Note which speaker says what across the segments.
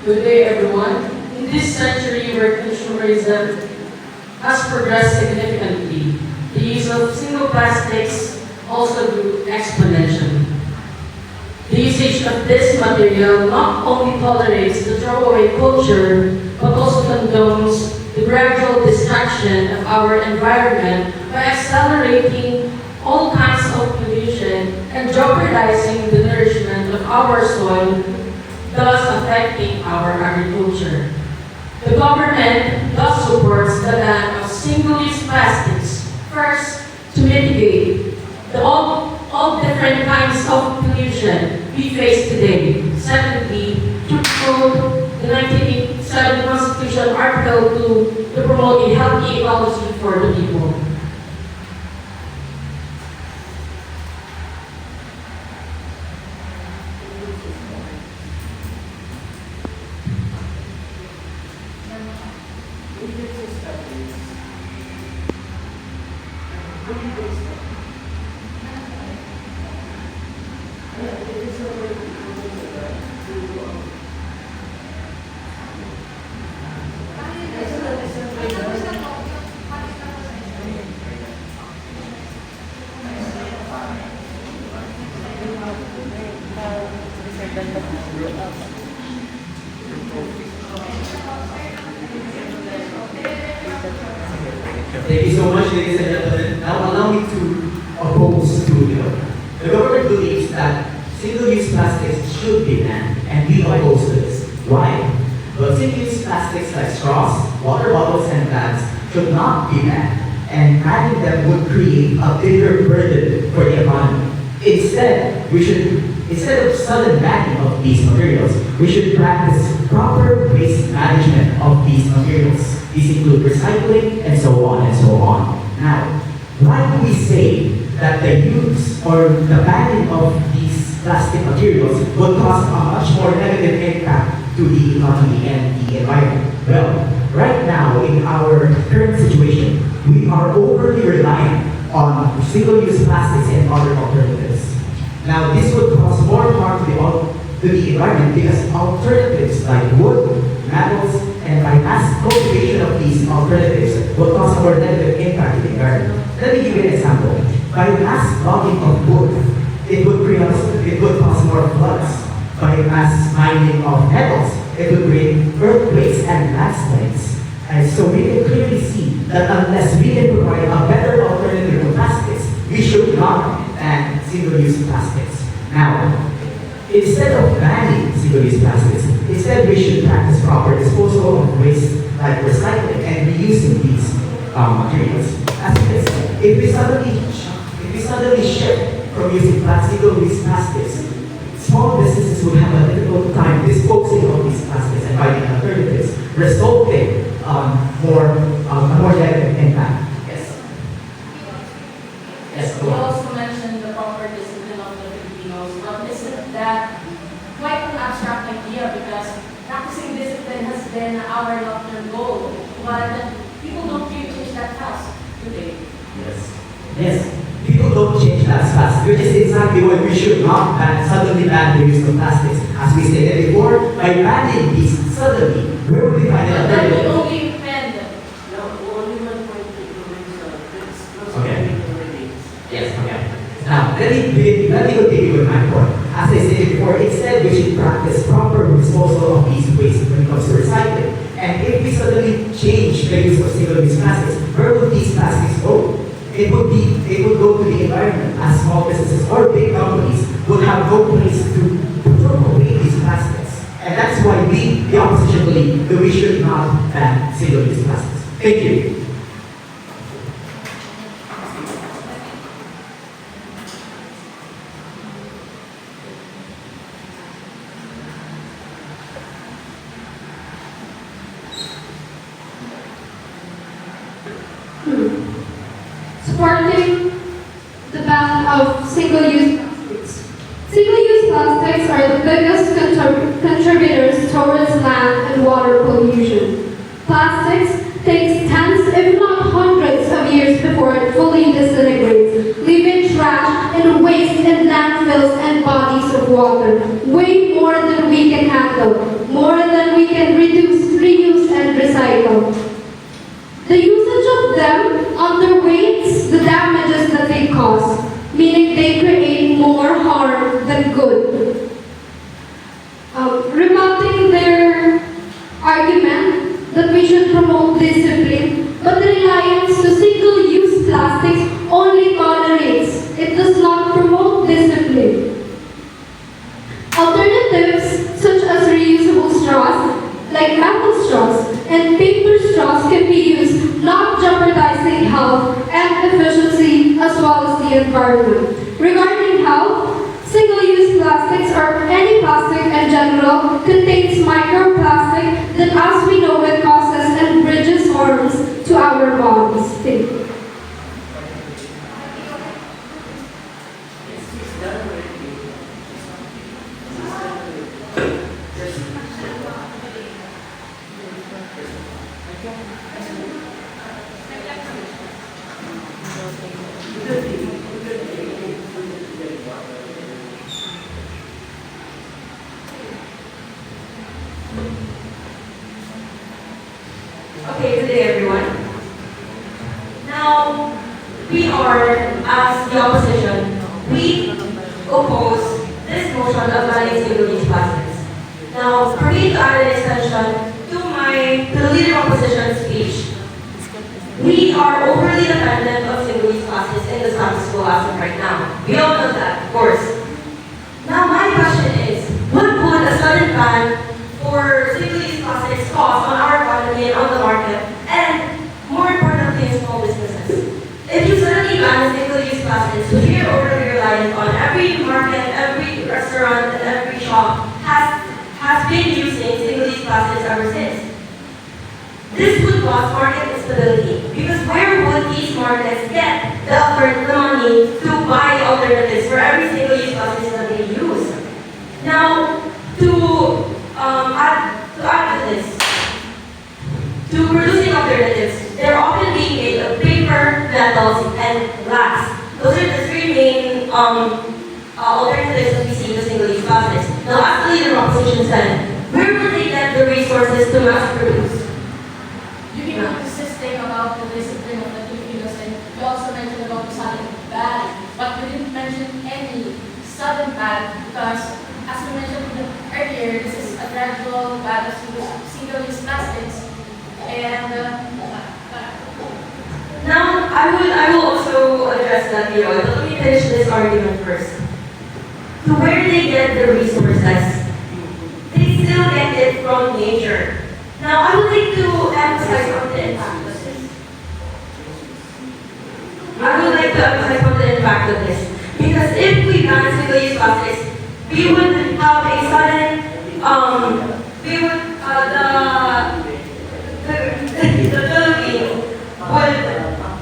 Speaker 1: Good day, everyone. In this century where consumerism has progressed significantly, the use of single plastics also grew exponentially. The usage of this material not only tolerates the throwaway culture, but also condones the gradual destruction of our environment by accelerating all kinds of pollution and jeopardizing the nourishment of our soil, thus affecting our agriculture. The government thus supports the ban of single-use plastics, first, to mitigate all different kinds of pollution we face today. Secondly, to promote the 1987 Constitution Article 2 to promote a healthy ecology for the people.
Speaker 2: Thank you so much, ladies and gentlemen. Now allow me to oppose to the government believes that single-use plastics should be banned, and we oppose to this. Why? Well, single-use plastics like straws, water bottles, and bags should not be banned, and banning them would create a bigger burden for the economy. Instead of sudden banning of these materials, we should practice proper waste management of these materials. These include recycling and so on and so on. Now, why do we say that the use or the banning of these plastic materials would cause a much more negative impact to the economy and the environment? Well, right now in our current situation, we are overly reliant on single-use plastics and other alternatives. Now, this would cause more harm to the environment because alternatives like wood, metals, and by mass cultivation of these alternatives will cause a more negative impact to the environment. Let me give you an example. By mass logging of wood, it would cause more floods. By mass mining of metals, it would create earthquakes and landslides. And so we can clearly see that unless we can provide a better alternative to plastics, we should not ban single-use plastics. Now, instead of banning single-use plastics, instead we should practice proper disposal of waste like recycling and reusing these materials. As you can see, if we suddenly shift from using single-use plastics, small businesses would have a difficult time disposing of these plastics and finding alternatives, resulting more negative impact. Yes. Yes.
Speaker 1: You also mentioned the proper discipline of the Filipinos, but isn't that quite an abstract idea because practicing discipline has been our long-term goal, but people don't really change that fast, do they?
Speaker 2: Yes. Yes. People don't change that fast, which is exactly why we should not suddenly ban the use of plastics. As we stated before, by banning these suddenly, where would we find an
Speaker 1: But
Speaker 2: alternative?
Speaker 1: we only offend.
Speaker 2: Okay. Yes, okay. Now, let me continue with my point. As I said before, instead we should practice proper disposal of these waste when it comes to recycling. And if we suddenly change the use of single-use plastics, where would these plastics go? It would go to the environment as small businesses or big companies would have no place to throw away these plastics. And that's why we, the opposition, believe that we should not ban single-use plastics. Thank you.
Speaker 3: Supporting the ban of single-use plastics. Single-use plastics are the biggest contributors towards land and water pollution. Plastics takes tens, if not hundreds of years before it fully disintegrates, leaving trash and waste in landfills and bodies of water. Way more than we can handle, more than we promote discipline, but reliance to single-use plastics only tolerates. It does not promote discipline. Alternatives such as reusable straws, like metal straws and paper straws, can be used, not jeopardizing health and efficiency as well as the environment. Regarding health, single-use plastics or any plastic in general contains microplastic that, as we know, it causes and bridges harms to our bodies. Thank you.
Speaker 4: Okay, good day everyone. Now, we are, as the opposition, we oppose this motion of banning single-use plastics. Now, for me to add an extension to the leader of opposition speech, we are overly dependent of single-use plastics in the status quo as of right now. We all know that, of course. Now, my question is, what would a sudden ban for single-use plastics cost on our economy and on the market, and more importantly, in small businesses? If you suddenly ban single-use plastics, which we are overly reliant on, every market, every restaurant, and every shop has been using single-use plastics ever since. This would cause market instability, because where would these markets get the money to buy alternatives for every single-use plastics that they use? Now, to add to this, to producing alternatives, they're often being made of paper, metals, and glass. Those are the three main alternatives that we see to single-use plastics. Now, as the leader of opposition said, where will they get the resources to mass produce?
Speaker 1: You came up with this thing about the discipline of the Filipinos, and you also mentioned about the sudden ban, but you didn't mention any sudden ban because, as we mentioned earlier, this is a gradual ban of single-use plastics. And
Speaker 4: now, I will also address that, but let me finish this argument first. To where they get the resources, they still get it from nature. Now, I would like to emphasize on the impact of this. Because if we ban single-use plastics, we would have a sudden, the Philippines would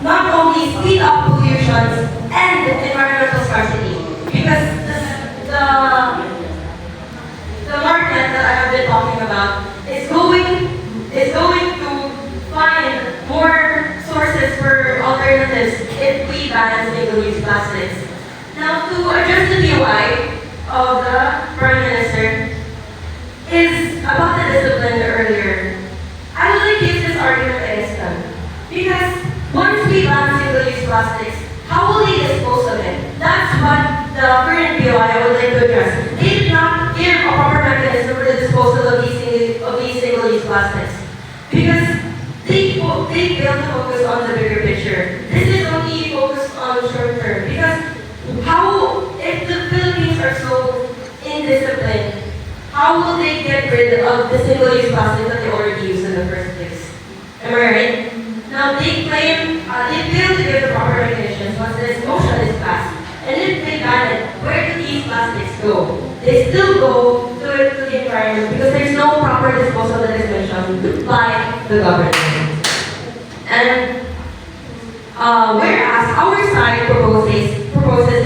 Speaker 4: not only speed up pollution and environmental scarcity, because the market that I have been talking about is going to find more sources for alternatives if we ban single-use plastics. Now, to address the DUI of the Prime Minister is about the discipline earlier. I would like to use this argument against them. Because once we ban single-use plastics, how will they dispose of it? That's what the current DUI I would like to address. They did not give a proper mechanism for the disposal of these single-use plastics. Because they fail to focus on the bigger picture. This is only focused on the short term. Because if the Philippines are so indisciplined, how will they get rid of the single-use plastic that they already use in the first place? Am I right? Now they claim, they fail to give the proper recognitions once this motion is passed. And if they ban it, where do these plastics go? They still go to the environment because there's no proper disposal that is mentioned by the government. And whereas our side proposes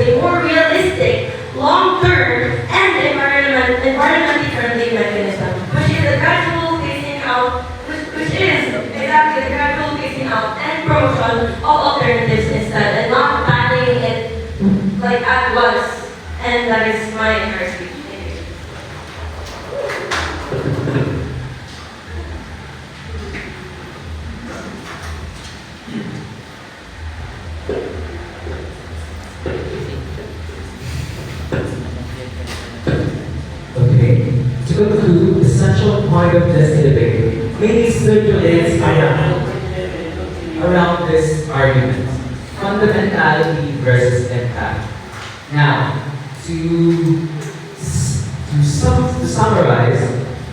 Speaker 4: a more realistic, long-term, and environmentally friendly mechanism, which is a gradual phasing out, which is exactly the gradual phasing out and promotion of alternatives instead, and not banning it like at once. And that is my entire speech. Thank you.
Speaker 2: Okay, to conclude, the central point of this debate, mainly circulates around around this argument, fundamentality versus impact. Now, to summarize,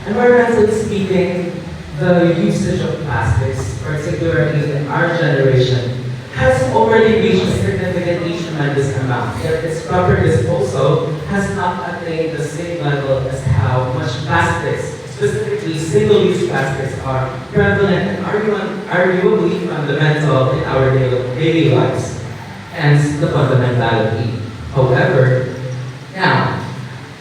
Speaker 2: environmentally speaking, the usage of plastics, particularly in our generation, has already reached a significantly tremendous amount, yet its proper disposal has not attained the same level as how much plastics, specifically single-use plastics, are prevalent and arguably fundamental in our daily lives, hence the fundamentality. However, now,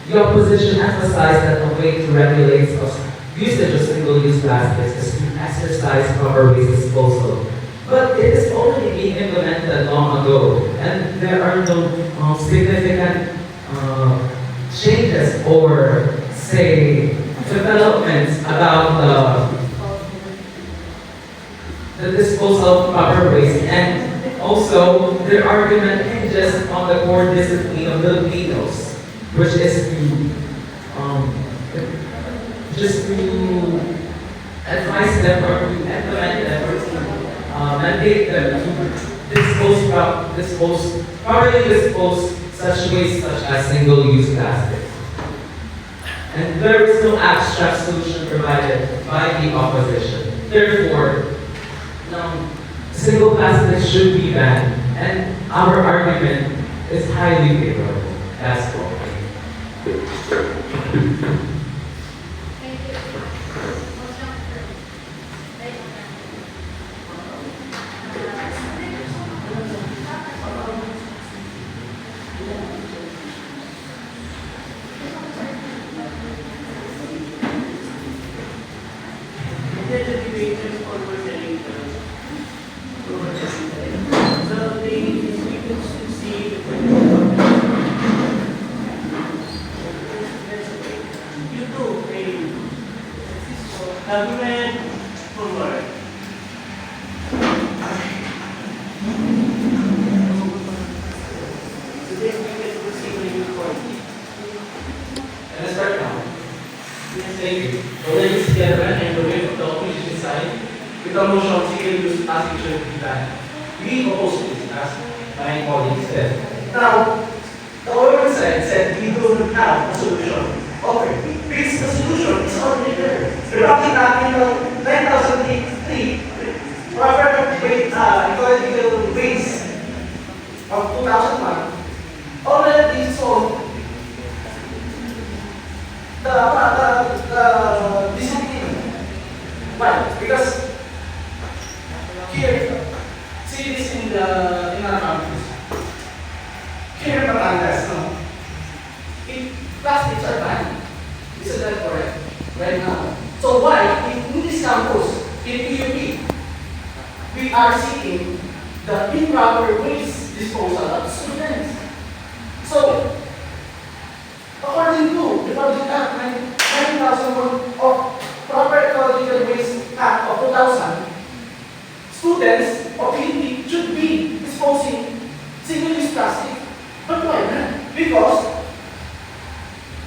Speaker 2: the opposition emphasized that a way to regulate the usage of single-use plastics is to exercise proper waste disposal. But it is already being implemented long ago, and there are no significant changes or, say, developments about the disposal of proper waste. And also, their argument hinges on the core discipline of Filipinos, which is to advise them or to implement them or to mandate them to properly dispose such waste such as single-use plastic. And there is no abstract solution provided by the opposition. Therefore, single plastics should be banned, and our argument is highly favorable. That's all.
Speaker 5: Argument forward. Today we get to see the new point.
Speaker 2: Can I start now?
Speaker 5: Yes, thank you. So, ladies and gentlemen, and the way of the opposition side, with the motion of single-use plastic should be banned. We oppose this, as my colleagues said. Now, the government side said we don't have a solution. Okay, because the solution is already there. Regarding in 2003, proper ecological waste of 2001 already solved the discipline. Why? Because here, see this in our countries. Here in Batangas, no? Plastics are banned. Isn't that correct? Right now. So why, in this campus, in PUP, we are seeking the improper waste disposal of students? So, according to the Public Act 9001 of Proper Ecological Waste Act of 2000, students of PUP should be disposing single-use plastic. But why not? Because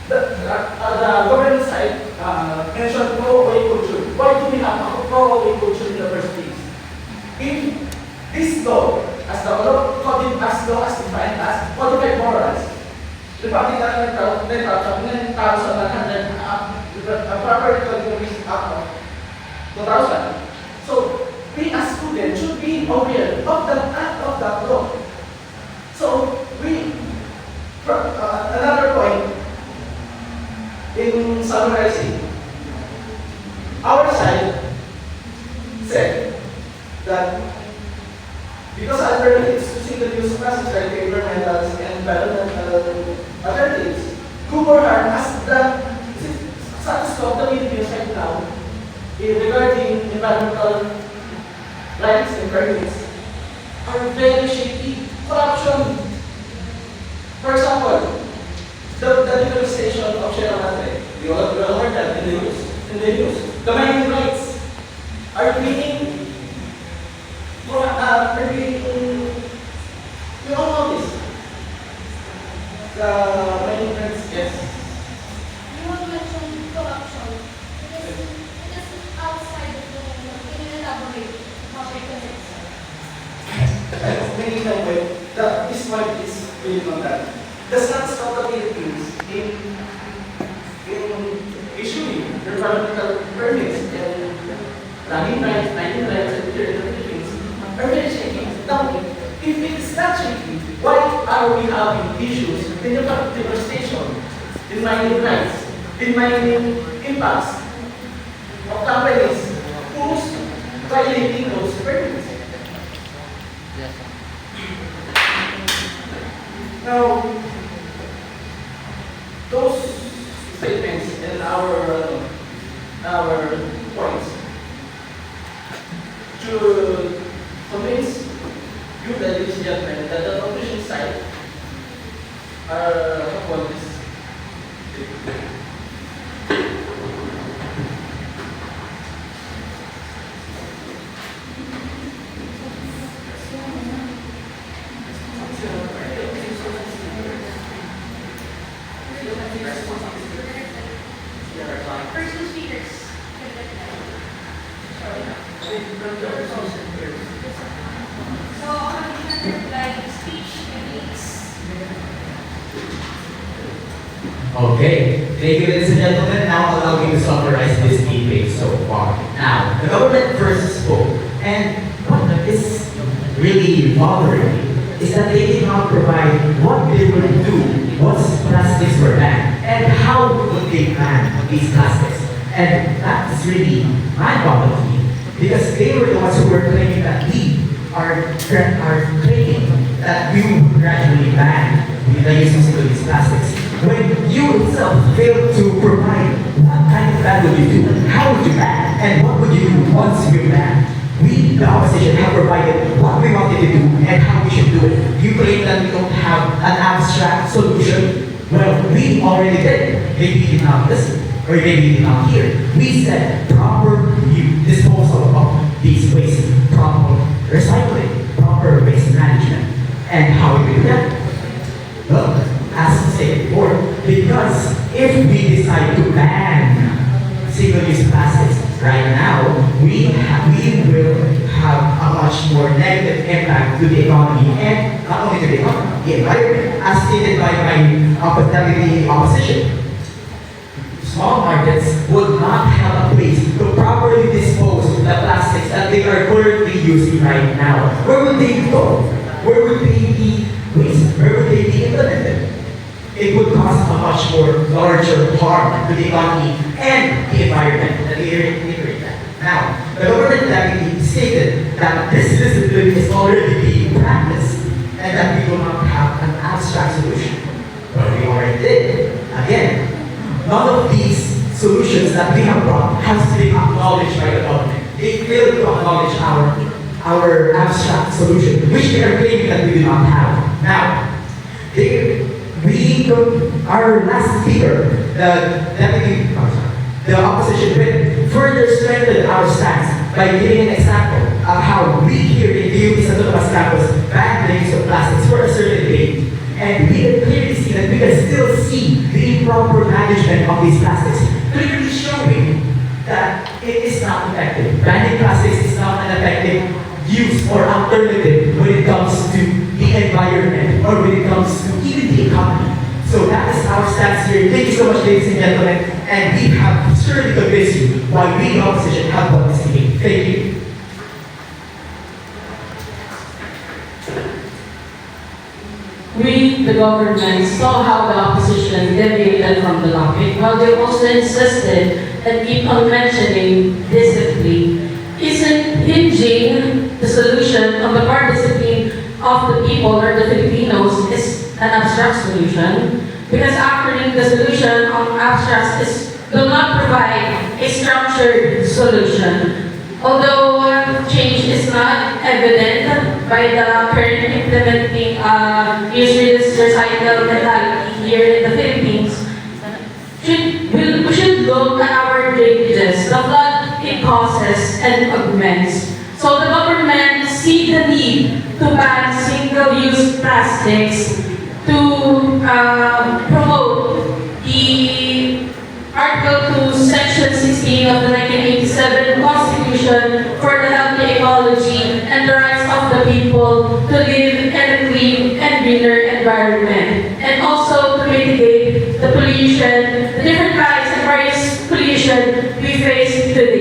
Speaker 5: the government side mentioned throwaway culture. Why do we have a throwaway culture in the first place? If this law, as the law as defined as codified morals, the Public Act 9100, the Proper Ecological Waste Act of 2000. So we as students should be aware of the act of that law. So another point. In summarizing, our side said that because alternatives to single-use plastics like paper, metals, and environmental alternatives do more harm as the status quo of the Philippines right now regarding environmental rights and permits are very shaky. Corruption. For example, the legalization of Sierra Madre, we all heard that in the news. The mining rights are being, we all know this. The mining rights, yes.
Speaker 3: You want to mention corruption because it is outside of the law. Can you elaborate how it connects?
Speaker 5: many times that this one is really on that. Does not stop the Philippines in issuing environmental permits and running rights, mining rights, and here in the Philippines are very shaky. Now, if it is not shaky, why are we having issues in the deforestation, in mining rights, in mining impacts of companies who's violating those permits? Now, those statements and our points should convince you, ladies and gentlemen, that the opposition side are upon this.
Speaker 4: Person speakers. So, like speech techniques.
Speaker 2: Okay, thank you, ladies and gentlemen. Now allow me to summarize this debate so far. Now, the government first spoke, and what is really bothering me is that they did not provide what they would do once plastics were banned, and how would they ban these plastics. And that is really mind-boggling to me, because they were the ones who were claiming that we are claiming that we will gradually ban the use of single-use plastics. When you yourself failed to provide what kind of ban would you do, how would you ban, and what would you do once you ban? We, the opposition, have provided what we wanted to do and how we should do it. You claim that we don't have an abstract solution. Well, we already did. Maybe you did not listen, or maybe you did not hear. We said proper disposal of these waste, proper recycling, proper waste management. And how do we do that? Well, as I said before, because if we decide to ban single-use plastics right now, we will have a much more negative impact to the economy, and not only to the economy, the environment, as stated by the opposition. Small markets would not have a place to properly dispose the plastics that they are currently using right now. Where would they go? Where would they be waste? Where would they be implemented? It would cause a much more larger harm to the economy and the environment. Let me reiterate that. Now, the government deputy stated that this discipline is already being practiced and that we will not have an abstract solution. But we already did. Again, none of these solutions that we have brought has been acknowledged by the government. They failed to acknowledge our abstract solution, which they are claiming that we do not have. Now, our last speaker, the opposition will further strengthen our stance by giving an example of how we here in the UP Santo Tomas campus ban the use of plastics for a certain date. And we can clearly see that we can still see the improper management of these plastics, clearly showing that it is not effective. Banning plastics is not an effective use or alternative when it comes to the environment or when it comes to even the economy. So that is our stance here. Thank you so much, ladies and gentlemen, and we have surely convinced you why we, the opposition, have won this meeting. Thank you.
Speaker 1: We, the government, saw how the opposition deviated from the topic, while they also insisted and keep on mentioning discipline. Isn't hinging the solution on the participation of the people or the Filipinos is an abstract solution? Because actually the solution on abstract do not provide a structured solution. Although change is not evident by the current implementing use reduce recycle mentality here in the Philippines, we should look at our drainages, the flood it causes and augments. So the government see the need to ban single-use plastics to promote the Article 2, Section 16 of the 1987 Constitution for the healthy ecology and the rights of the the people to live in a clean and greener environment, and also to mitigate the pollution, the different kinds and various pollution we face today.